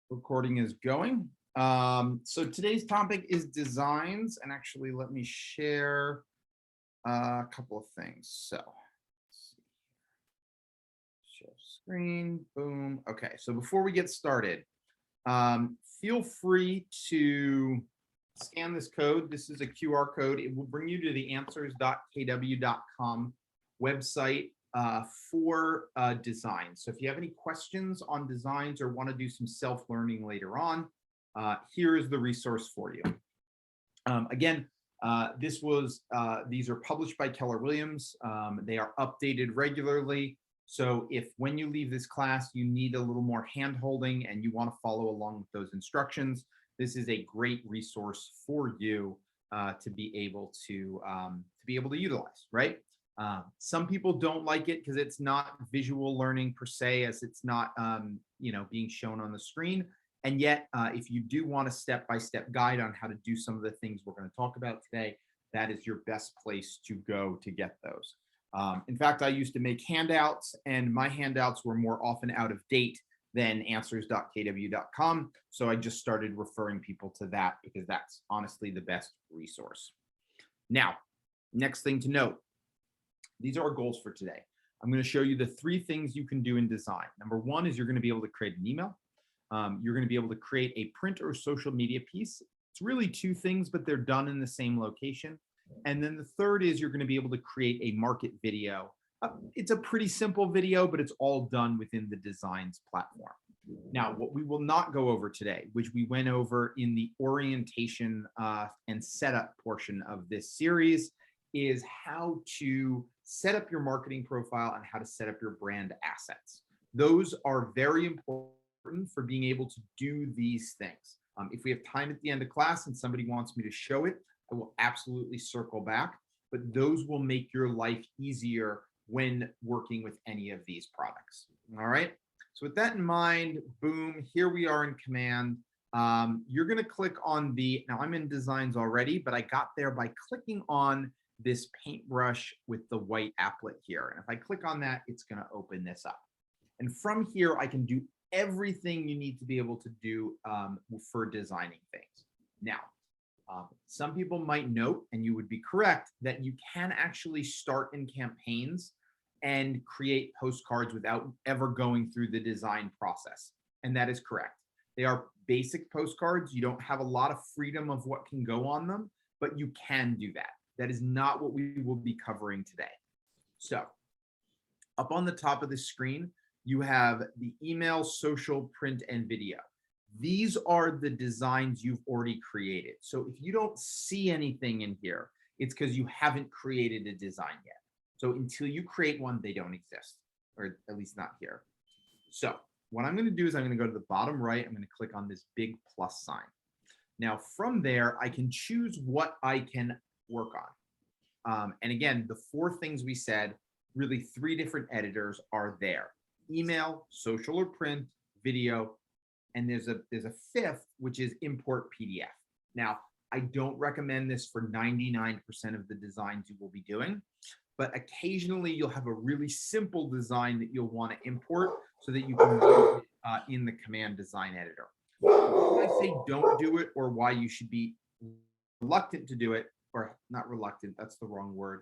Recording is going. So today's topic is designs, and actually let me share a couple of things. So let's see. Share screen, boom. Okay, so before we get started, feel free to scan this code. This is a QR code. It will bring you to the answers.kw.com website for design. So if you have any questions on designs or want to do some self-learning later on, here is the resource for you. Again, these are published by Keller Williams. They are updated regularly. So if when you leave this class, you need a little more hand-holding and you want to follow along with those instructions, this is a great resource for you to be able to utilize, right? Some people don't like it because it's not visual learning per se, as it's not being shown on the screen. And yet, if you do want a step-by-step guide on how to do some of the things we're going to talk about today, that is your best place to go to get those. In fact, I used to make handouts, and my handouts were more often out of date than answers.kw.com. So I just started referring people to that because that's honestly the best resource. Now, next thing to note, these are our goals for today. I'm going to show you the 3 things you can do in design. Number 1 is you're going to be able to create an email. You're going to be able to create a print or social media piece. It's really 2 things, but they're done in the same location. And then the third is you're going to be able to create a market video. It's a pretty simple video, but it's all done within the designs platform. Now, what we will not go over today, which we went over in the orientation and setup portion of this series, is how to set up your marketing profile and how to set up your brand assets. Those are very important for being able to do these things. If we have time at the end of class and somebody wants me to show it, I will absolutely circle back, but those will make your life easier when working with any of these products. All right. So with that in mind, boom, here we are in Command. You're going to click on now I'm in Designs already, but I got there by clicking on this paintbrush with the white applet here. And if I click on that, it's going to open this up. And from here, I can do everything you need to be able to do for designing things. Now, some people might note, and you would be correct, that you can actually start in campaigns and create postcards without ever going through the design process. And that is correct. They are basic postcards. You don't have a lot of freedom of what can go on them, but you can do that. That is not what we will be covering today. So up on the top of the screen, you have the email, social, print, and video. These are the designs you've already created. So if you don't see anything in here, it's because you haven't created a design yet. So until you create one, they don't exist, or at least not here. So what I'm going to do is I'm going to go to the bottom right. I'm going to click on this big plus sign. Now from there, I can choose what I can work on. And again, the 4 things we said, really 3 different editors are there: email, social or print, video, and there's a 5th, which is import PDF. Now, I don't recommend this for 99% of the designs you will be doing, but occasionally you'll have a really simple design that you'll want to import so that you can use it in the Command Design Editor. When I say don't do it, or why you should be reluctant to do it, or not reluctant, that's the wrong word,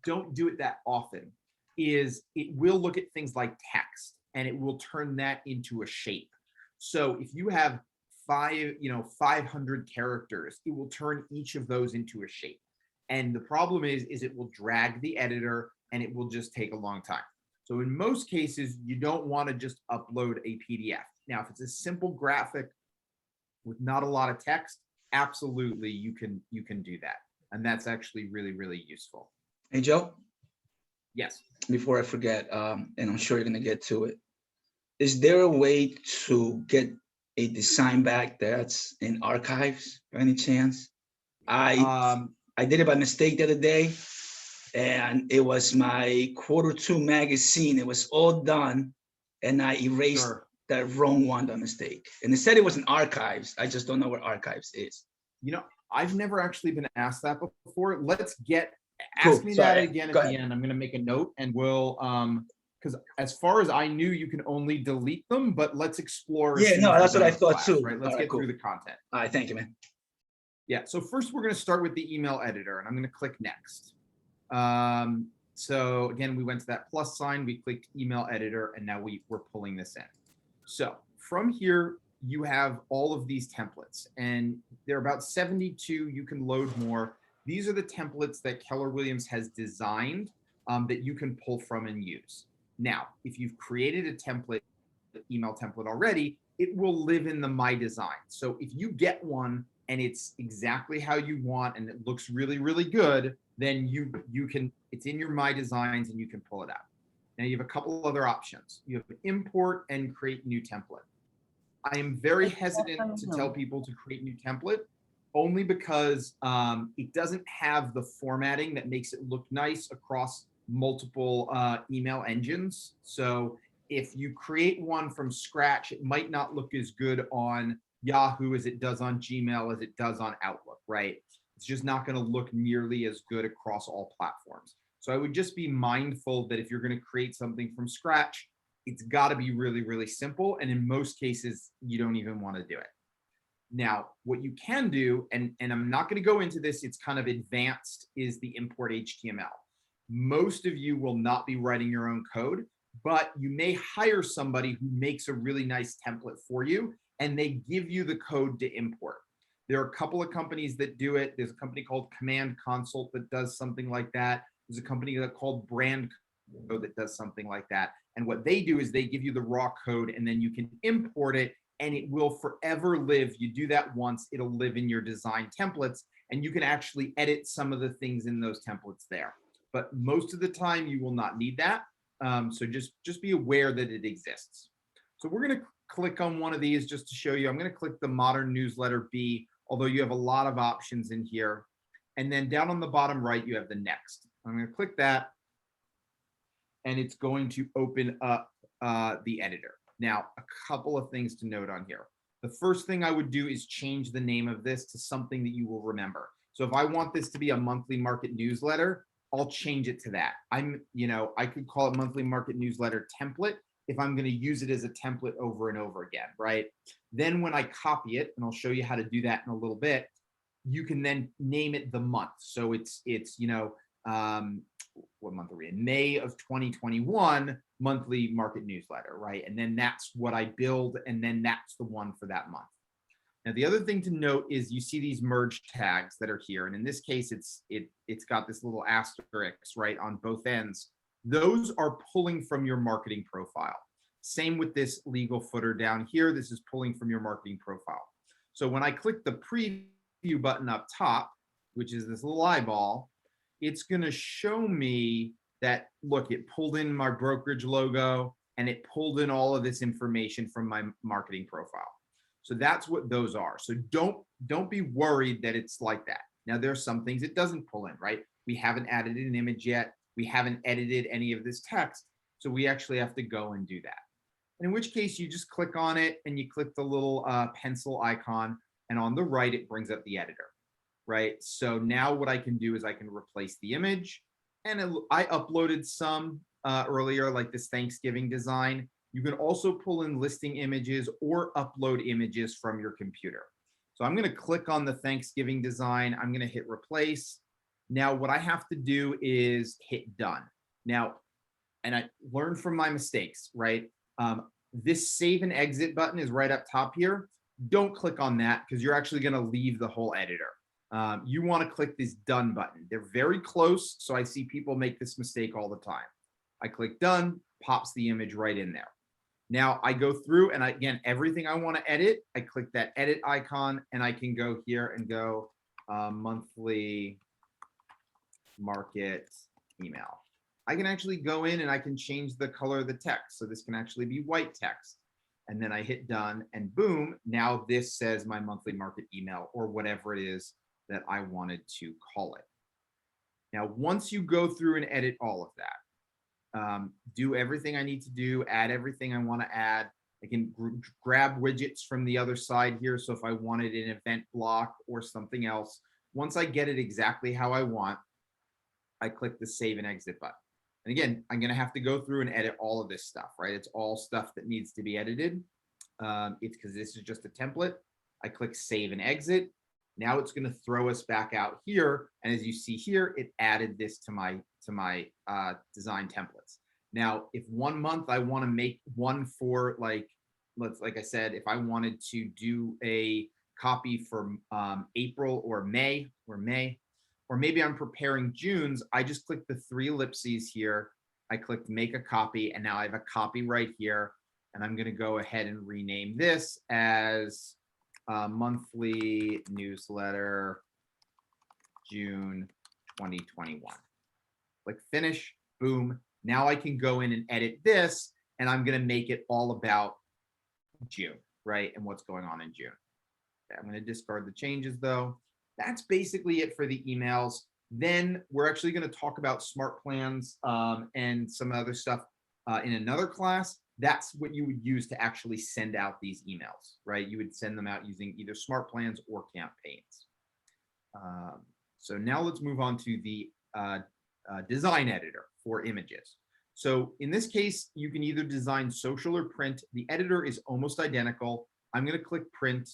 don't do it that often, is it will look at things like text and it will turn that into a shape. So if you have 500 characters, it will turn each of those into a shape. And the problem is it will drag the editor and it will just take a long time. So in most cases, you don't want to just upload a PDF. Now, if it's a simple graphic with not a lot of text, absolutely you can do that. And that's actually really, really useful. Hey, Joe. Yes. Before I forget, and I'm sure you're going to get to it, is there a way to get a design back that's in archives by any chance? I did it by mistake the other day, and it was my Q2 magazine. It was all done, and I erased the wrong one by mistake. And it said it was in archives. I just don't know where archives is. I've never actually been asked that before. Let's ask me that again at the end. I'm going to make a note, and we'll because as far as I knew, you can only delete them, but let's explore as Yeah, soon no, as we're that's what done I with thought class, too. right? All Let's right, get through cool. the content. All right, thank you, man. Yeah, so first we're going to start with the email editor, and I'm going to click next. So again, we went to that plus sign, we clicked email editor, and now we're pulling this in. So from here, you have all of these templates, and there are about 72. You can load more. These are the templates that Keller Williams has designed that you can pull from and use. Now, if you've created a template, email template already, it will live in the My Design. So if you get one and it's exactly how you want and it looks really, really good, then you can, it's in your My Designs and you can pull it out. Now you have a couple other options. You have import and create new template. I am very hesitant to tell people to create new template only because it doesn't have the formatting that makes it look nice across multiple email engines. So if you create one from scratch, it might not look as good on Yahoo as it does on Gmail as it does on Outlook, right? It's just not going to look nearly as good across all platforms. So I would just be mindful that if you're going to create something from scratch, it's got to be really, really simple. And in most cases, you don't even want to do it. Now, what you can do, and I'm not going to go into this, it's kind of advanced, is the import HTML. Most of you will not be writing your own code, but you may hire somebody who makes a really nice template for you, and they give you the code to import. There are a couple of companies that do it. There's a company called Command Consult that does something like that. There's a company called Brand Code that does something like that. And what they do is they give you the raw code, and then you can import it, and it will forever live. You do that once, it'll live in your design templates, and you can actually edit some of the things in those templates there. But most of the time, you will not need that. So just be aware that it exists. So we're going to click on one of these just to show you. I'm going to click the Modern Newsletter B, although you have a lot of options in here. And then down on the bottom right, you have the next. I'm going to click that, and it's going to open up the editor. Now, a couple of things to note on here. The first thing I would do is change the name of this to something that you will remember. So if I want this to be a monthly market newsletter, I'll change it to that. I could call it monthly market newsletter template if I'm going to use it as a template over and over again, right? Then when I copy it, and I'll show you how to do that in a little bit, you can then name it the month. So it's what month are we in? May of 2021 monthly market newsletter, right? And then that's what I build, and then that's the one for that month. Now, the other thing to note is you see these merge tags that are here, and in this case, it's got this little asterisk right on both ends. Those are pulling from your marketing profile. Same with this legal footer down here. This is pulling from your marketing profile. So when I click the preview button up top, which is this little eyeball, it's going to show me that, look, it pulled in my brokerage logo and it pulled in all of this information from my marketing profile. So that's what those are. So don't be worried that it's like that. Now, there's some things it doesn't pull in, right? We haven't added an image yet. We haven't edited any of this text. So we actually have to go and do that. And in which case you just click on it and you click the little pencil icon, and on the right, it brings up the editor. Right? So now what I can do is I can replace the image, and I uploaded some earlier, like this Thanksgiving design. You can also pull in listing images or upload images from your computer. So I'm going to click on the Thanksgiving design. I'm going to hit replace. Now what I have to do is hit done. Now, and I learned from my mistakes, right? This save and exit button is right up top here. Don't click on that because you're actually going to leave the whole editor. You want to click this done button. They're very close, so I see people make this mistake all the time. I click done, pops the image right in there. Now I go through, and again, everything I want to edit, I click that edit icon, and I can go here and go monthly market email. I can actually go in and I can change the color of the text. So this can actually be white text. And then I hit done, and boom, now this says my monthly market email, or whatever it is that I wanted to call it. Now, once you go through and edit all of that, do everything I need to do, add everything I want to add. I can grab widgets from the other side here. So if I wanted an event block or something else, once I get it exactly how I want, I click the save and exit button. And again, I'm going to have to go through and edit all of this stuff, right? It's all stuff that needs to be edited. It's because this is just a template. I click save and exit. Now it's going to throw us back out here. And as you see here, it added this to my design templates. Now, if 1 month I want to make one for like I said, if I wanted to do a copy for April or May, or maybe I'm preparing June's, I just click the 3 ellipses here. I clicked make a copy, and now I have a copy right here. And I'm going to go ahead and rename this as monthly newsletter June 2021. Click finish, boom. Now I can go in and edit this, and I'm going to make it all about June, right? And what's going on in June. Okay, I'm going to discard the changes though. That's basically it for the emails. Then we're actually going to talk about smart plans and some other stuff in another class. That's what you would use to actually send out these emails, right? You would send them out using either smart plans or campaigns. So now let's move on to the design editor for images. So in this case, you can either design social or print. The editor is almost identical. I'm going to click print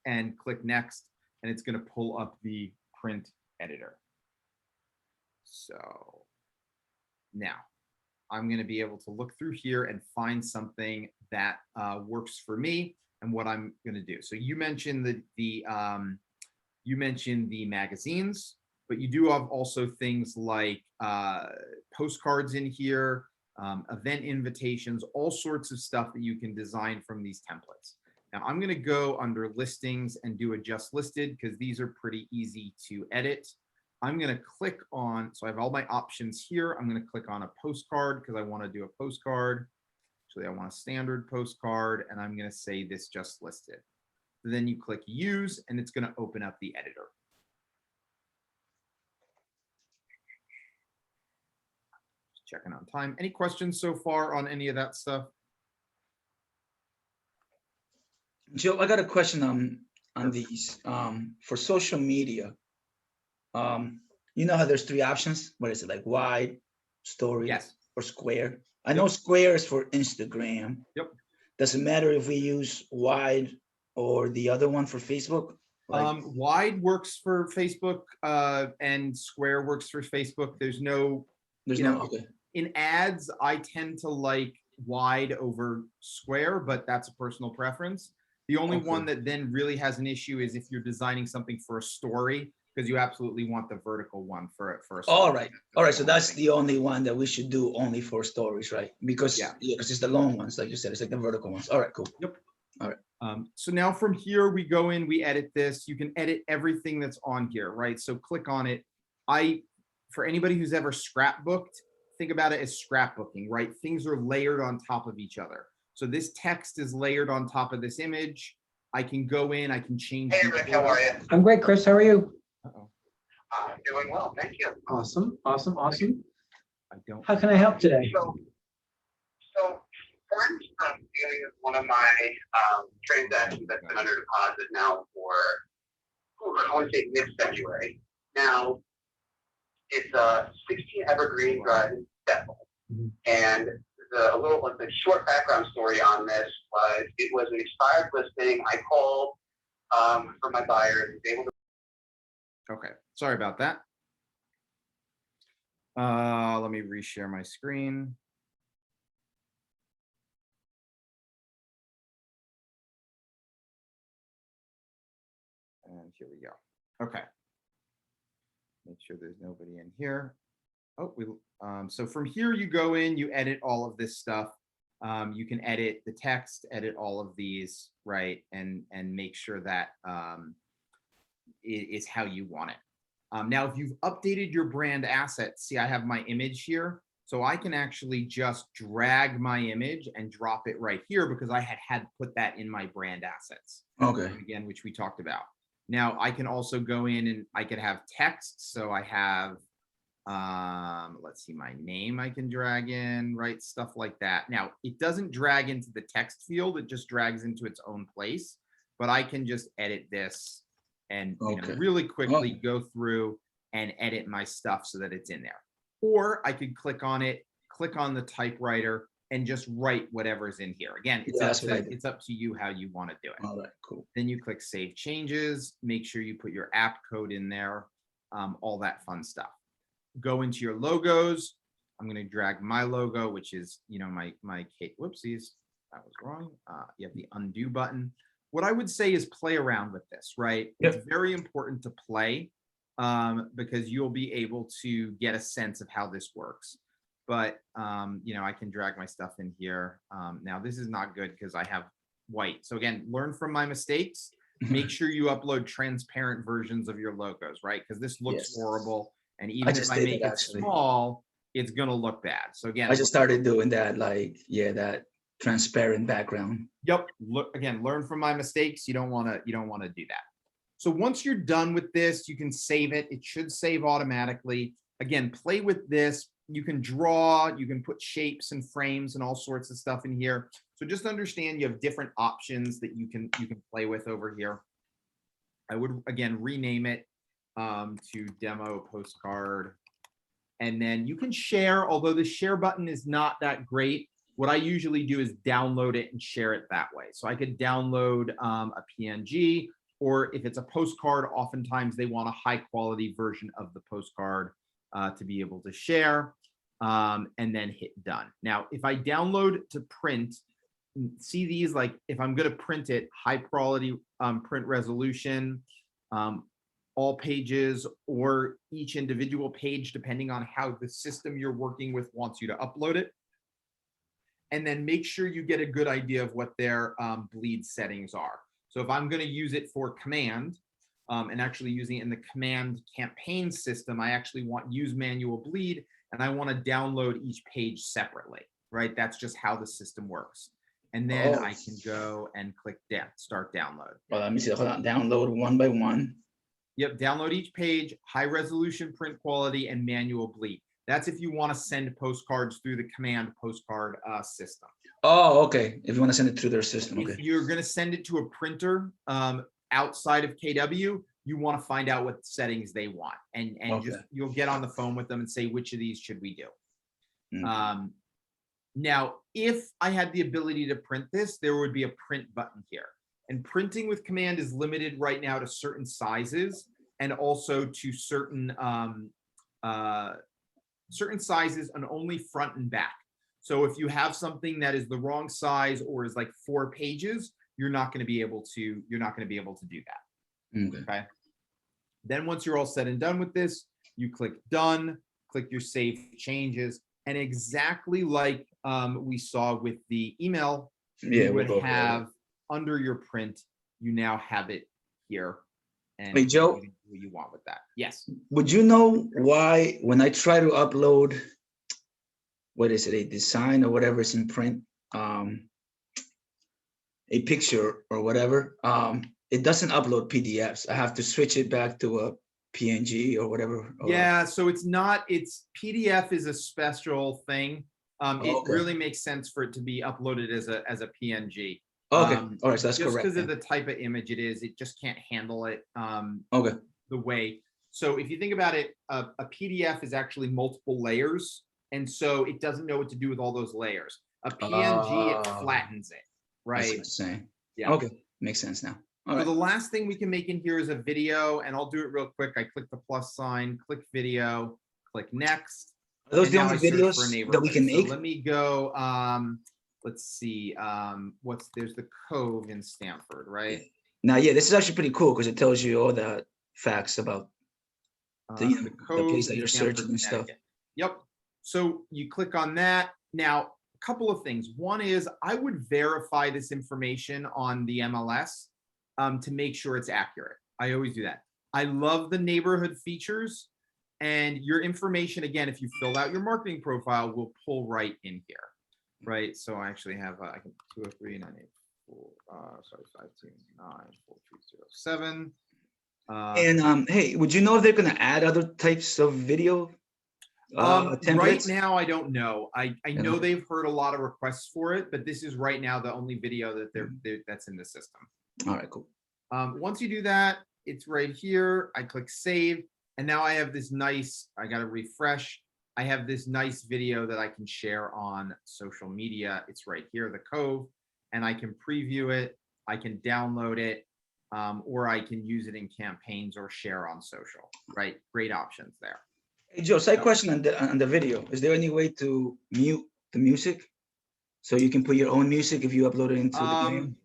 and click next, and it's going to pull up the print editor. So now I'm going to be able to look through here and find something that works for me and what I'm going to do. So you mentioned you mentioned the magazines, but you do have also things like postcards in here, event invitations, all sorts of stuff that you can design from these templates. Now I'm going to go under listings and do adjust listed because these are pretty easy to edit. I'm going to click on, so I have all my options here. I'm going to click on a postcard because I want to do a postcard. Actually, I want a standard postcard, and I'm going to say this just listed. So then you click use, and it's going to open up the editor. Just checking on time. Any questions so far on any of that stuff? Joe, I got a question on these for social media. You know how there's 3 options? What is it, like wide, story, Yes, or square? I know square is for Instagram. Yep. Does it matter if we use wide or the other one for Facebook? Like, wide works for Facebook and square works for Facebook. There's no, okay. In ads, I tend to like wide over square, but that's a personal preference. The only one that then really has an issue is if you're designing something for a story, because you absolutely want the vertical one for a story. All right. So that's the only one that we should do only for stories, right? Because because it's the long ones, like you said, it's like the vertical ones. All right, cool. Yep. All right. So now from here, we go in, we edit this. You can edit everything that's on here, right? So click on it. For anybody who's ever scrapbooked, think about it as scrapbooking, right? Things are layered on top of each other. So this text is layered on top of this image. I can go in, I can change. Hey, Rick, how are you? I'm great, Chris. How are you? Uh-oh. I'm doing well, thank you. Awesome. I don't. How can I help today? So for instance, I'm dealing with one of my transactions that's been under deposit now for, I want to say mid-February. Now, it's 16 Evergreen Drive in Bethel. And the short background story on this was it was an expired listing. I called for my buyer and was able to. Okay, sorry about that. Let me reshare my screen. And here we go. Okay. Make sure there's nobody in here. Oh, so from here you go in, you edit all of this stuff. You can edit the text, edit all of these, right? And make sure that it is how you want it. Now, if you've updated your brand assets, see, I have my image here. So I can actually just drag my image and drop it right here because I had put that in my brand assets. Okay. Again, which we talked about. Now I can also go in and I could have text. So I have, let's see, my name I can drag in, right? Stuff like that. Now it doesn't drag into the text field. It just drags into its own place, but I can just edit this and really quickly go through and edit my stuff so that it's in there. or I could click on it, click on the typewriter, and just write whatever's in here. Again, Yeah, that's what I do. it's up to you how you want to do it. All right, cool. Then you click Save Changes. Make sure you put your app code in there, all that fun stuff. Go into your logos. I'm going to drag my logo, which is, you know, my whoopsies, that was wrong. You have the undo button. What I would say is play around with this, right? Yep. It's very important to play because you'll be able to get a sense of how this works. But, you know, I can drag my stuff in here. Now, this is not good because I have white. So again, learn from my mistakes. Make sure you upload transparent versions of your logos, right? Because this looks horrible. And even if I make it small, it's going to look bad. So again, I just started doing that, like, yeah, that transparent background. Yep. Look, again, learn from my mistakes. You don't want to do that. So once you're done with this, you can save it. It should save automatically. Again, play with this. You can draw, you can put shapes and frames and all sorts of stuff in here. So just understand you have different options that you can play with over here. I would, again, rename it to demo postcard. And then you can share, although the share button is not that great. What I usually do is download it and share it that way. So I could download a PNG, or if it's a postcard, oftentimes they want a high quality version of the postcard to be able to share, and then hit done. Now, if I download to print, see these, like if I'm going to print it, high quality print resolution, all pages or each individual page, depending on how the system you're working with wants you to upload it. And then make sure you get a good idea of what their bleed settings are. So if I'm going to use it for command, and actually using it in the command campaign system, I actually want use manual bleed, and I want to download each page separately, right? That's just how the system works. And then I can go and click start download. Well, let me see. Hold on. Download one by one. Yep. Download each page, high resolution print quality, and manual bleed. That's if you want to send postcards through the command postcard system. Oh, okay. If you want to send it through their system. If you're going to send it to a printer outside of KW, you want to find out what settings they want, and just you'll get on the phone with them and say, which of these should we do? Now, if I had the ability to print this, there would be a print button here. And printing with command is limited right now to certain sizes, and also to certain sizes, and only front and back. So if you have something that is the wrong size or is like 4 pages, you're not going to be able to do that. Okay. Then once you're all said and done with this, you click done, click your save changes, and exactly like we saw with the email, you would have under your print, you now have it here. And wait, Joe, you can do what you want with that. Yes. Would you know why when I try to upload, what is it, a design or whatever is in print, a picture or whatever, it doesn't upload PDFs. I have to switch it back to a PNG or whatever. Yeah, so it's PDF is a special thing. It really makes sense for it to be uploaded as a PNG. Okay, all right, so that's just correct. Because of the type of image it is, it just can't handle it the way. So if you think about it, a PDF is actually multiple layers, and so it doesn't know what to do with all those layers. A PNG, it flattens it, right? That's what I'm saying. Yeah. Okay, makes sense now. All right. So the last thing we can make in here is a video, and I'll do it real quick. I click the plus sign, click video, click next. Are those the only videos that we can make? So let me go. Let's see. There's the Cove in Stanford, right? Now, yeah, this is actually pretty cool because it tells you all the facts about the place that you're searching and stuff. Yep. So you click on that. Now, a couple of things. One is I would verify this information on the MLS to make sure it's accurate. I always do that. I love the neighborhood features, and your information, again, if you fill out your marketing profile, will pull right in here, right? So I actually have, I can 203-984, sorry, 529-4307. And hey, would you know if they're going to add other types of video templates? Right now, I don't know. I know they've heard a lot of requests for it, but this is right now the only video that that's in the system. All right, cool. Once you do that, it's right here. I click save, and now I have this nice, I got to refresh. I have this nice video that I can share on social media. It's right here, the Cove, and I can preview it. I can download it, or I can use it in campaigns or share on social, right? Great options there. Hey, Joe, side question on the video. Is there any way to mute the music so you can put your own music if you upload it into the game?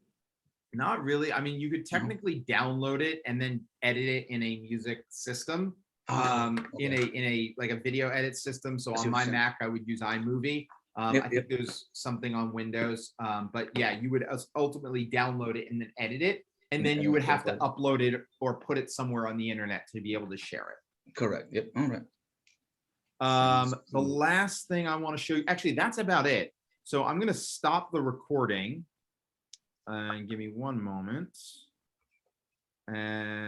Not really. I mean, you could technically download it and then edit it in a music system, in a like a video edit system. So on my Mac, I would use iMovie. I think there's something on Windows, but yeah, you would ultimately download it and then edit it, and then you would have to upload it or put it somewhere on the internet to be able to share it. Correct. Yep. All right. The last thing I want to show you, actually, that's about it. So I'm going to stop the recording. Give me one moment. And